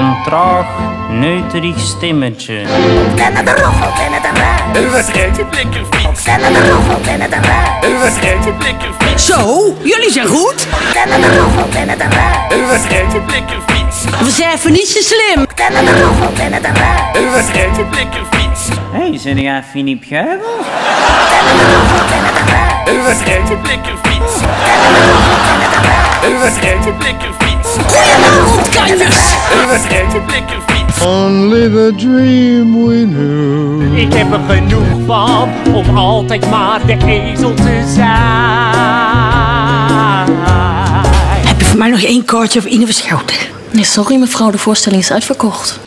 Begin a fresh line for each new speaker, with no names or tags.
een traag, neuterig stemmetje.
Kennen de roffel, kennen de rij.
Wat rijdt je lekker fiets?
Kennen de roffel, kennen de rij.
Wat rijdt je lekker fiets?
Zo, jullie zijn goed.
Kennen de roffel, kennen de rij.
Wat rijdt je lekker fiets?
We zijn even niet zo slim.
Kennen de roffel, kennen de rij.
Wat rijdt je lekker fiets?
Hé, zijn jij Philippe Geubels?
Kennen de roffel, kennen de rij.
Wat rijdt je lekker fiets?
Kennen de roffel, kennen de rij.
Wat rijdt je lekker fiets?
Goedenavond, kanjers.
Wat rijdt je lekker fiets?
Only the dream we knew.
Ik heb er genoeg van om altijd maar de ezel te zijn.
Heb je voor mij nog 1 kaartje of Ine Schouten?
Nee, sorry mevrouw, de voorstelling is uitverkocht.